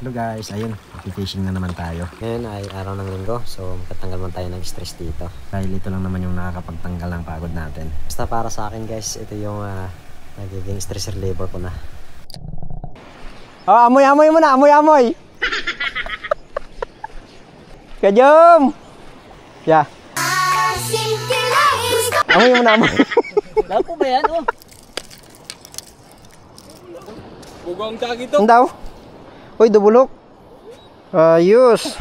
Hello guys, ayun, fishing na naman tayo. Ngayon ay araw ng linggo, so magtatanggal man tayo ng stress dito. Dahil ito lang naman yung nakakapagtanggal ng pagod natin. Basta para sa akin guys, ito yung nagiging stress reliever ko na. Oh, amoy mo na, amoy! Kajom! Yeah. Amoy mo na, amoy. Lapo ba yan? Oh. Bugong tagi to. Andaw? Uy, dubulok. Ayos.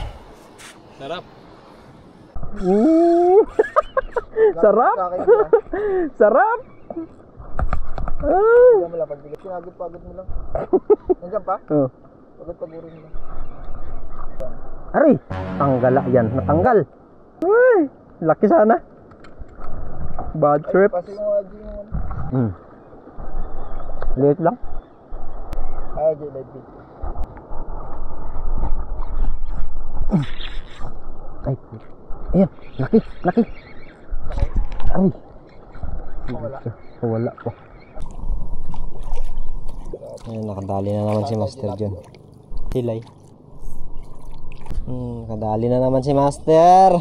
Sarap. Sarap. Sarap. Ay. Diyan mo lang, pagod mo lang. Nandiyan pa? Oh. Pagod-pagurin mo lang. Aray, tanggal yan, natanggal. Uy, laki sana. Bad trip. Kasi yung AJ yung Liit lang. AJ light bait. Ay, ayan, laki. Ay. Wala po. Ayan, nakadali na naman si Master John. Hilay. Nakadali na naman si Master.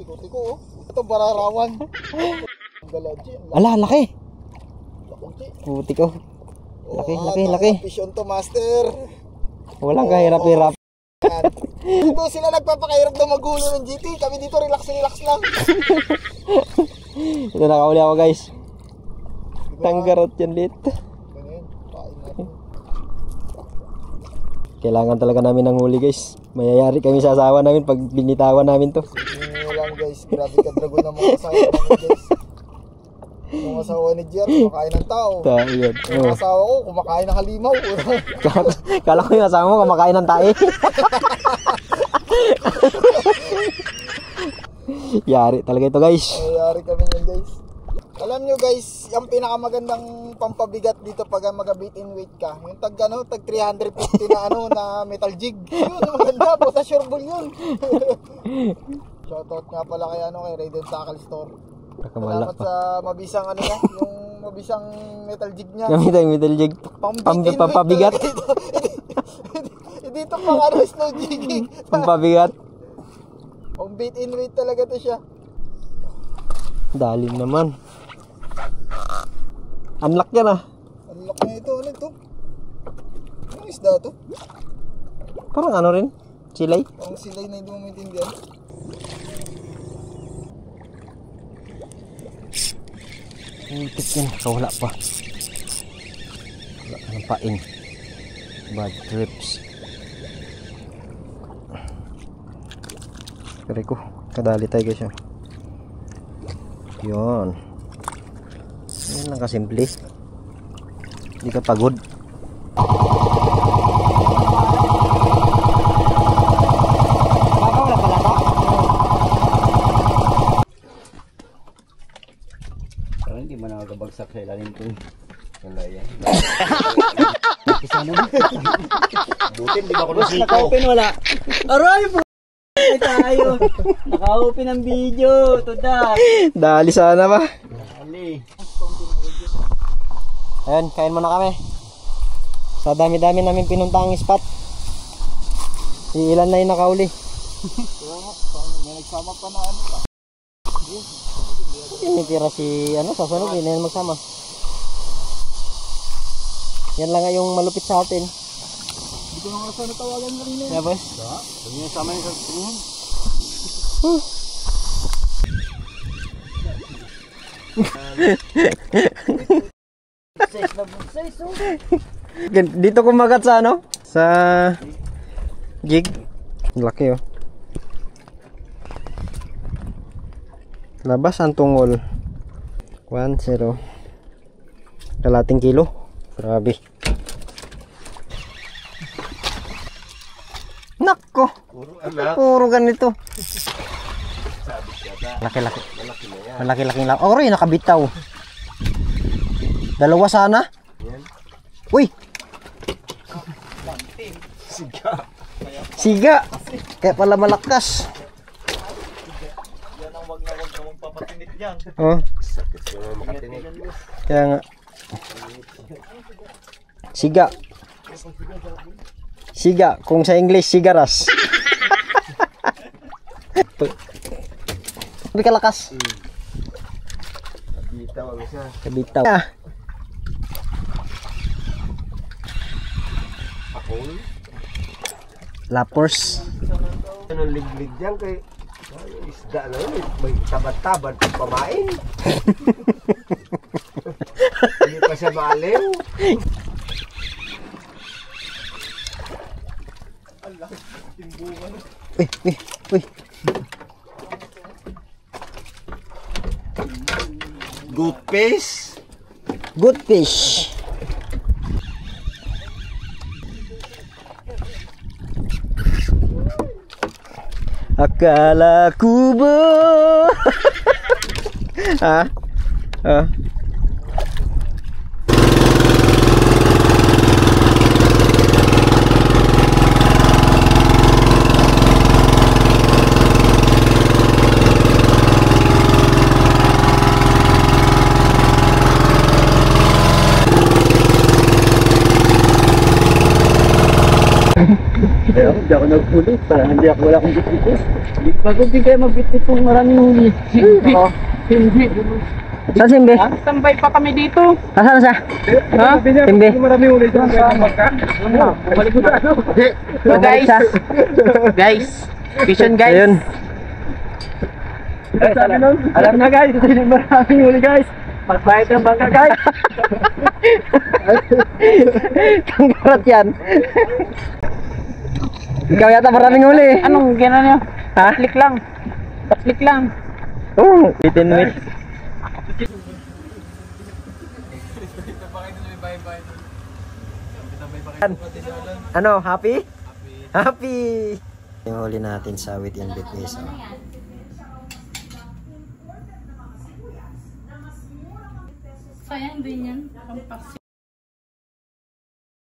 Tiko-tiko. Ito bararawan. Ala, laki. Puti ko. Laki. Fish on to, Master. Walang kahirap-hirap. Dito sila nagpapakahirap na magulo ng GT. Kami dito relax lang. Ito nakahuli ako guys. Tanggarot yan dito. Kailangan talaga namin ng huli guys. Mayayari kami sa asawa namin pag binitawan namin to. Lang guys, grabe ka dragon ng mga asawa namin guys. Yung asawa ni Jer, kumakain ng tao. Yun. Yung asawa ko, kumakain ng halimaw. Kala ko yung asawa mo kumakain ng tae. Yari talaga ito guys. Yari kami yun guys. Alam nyo guys, yung pinakamagandang pampabigat dito pag mag-bait in weight ka, yung tag 350 na na metal jig. Yun, maganda, puta sure ball yun. Shoutout nga pala kay kay Raiden Tackle Store. Salamat sa mabisang yung mabisang metal jig niya. Gamit ang metal jig. Pampabigat. Dito pang slow jigging. Pampabigat. Pang bait in weight talaga to siya. Dalim naman. Unlock yan ah. Unlock na ito. Ano ito? Anong isda to? Parang ano rin? Silay? Parang silay na hindi mo maintindihan. Itik yan. Wala pa. Wala ka ng pain. Bad trips. Kari ko. Kadali tayo guys yun. Yun. Yan lang kasimple. Hindi ka pagod. Hindi man nakakabagsak sa ilalim ko. Wala yan. Butin, di ba ko nasiko? Naka-open wala. Aray bro! Tayo. Naka-open ang video. Tuda. Dali sana ba? Dali. Ayun, kain muna kami. Sa dami-dami namin pinuntang spot. Ilan na yung nakauli. May nagsama pa na pa. May tira si sa sunod, hindi na magsama. Yan lang nga yung malupit sa atin. Hindi ko nang rasa natawagan mo rin Yeah, boss. Huwag niyo sama yung sa tingin. Dito kumagat sa sa jig. Laki oh. Labas ang tungol. 1-0. Kalating kilo. Grabe. Nako. Puro ganito. Laki-laki. Malaki-laking lang. Oh, rin nakabitaw. Dalawa sana. Uy. Siga. Kaya pala malakas. Yan ang wag na magpapatinit yan. Oh. Kaya nga. Siga. Siga, kung sa English, sigaras. Sabi kalakas. Bitaw ang isa. Kabitaw. Apol. Lapors. Ano liglig dyan kay isda na yun. May tabat-tabat pamain. Hindi pa siya maaliw. Uy, uy, uy. Good fish. Good fish. Akala ku ha? Ah. Hindi ako naghuli, para hindi ako wala akong bitbit. Bago din kayo magbitbit kung maraming huli. Hindi. Hindi. Saan Simbe? Tambay pa kami dito. Nasaan siya? Ha? Simbe? Maraming huli dito sa magka. Balik mo sa ano. So guys. Guys. Vision guys. Ayun. Guys, alam na guys. Kasi maraming huli guys. Magbayad ng bangka guys. Tanggarat yan. Ikaw yata maraming huli. Anong gano'n nyo? Ha? Paslik lang. Paslik lang. Oo, 18 minutes. Ano, happy? Happy! Yung huli natin sa Wit and Bit is Sayang din yan. Pampas.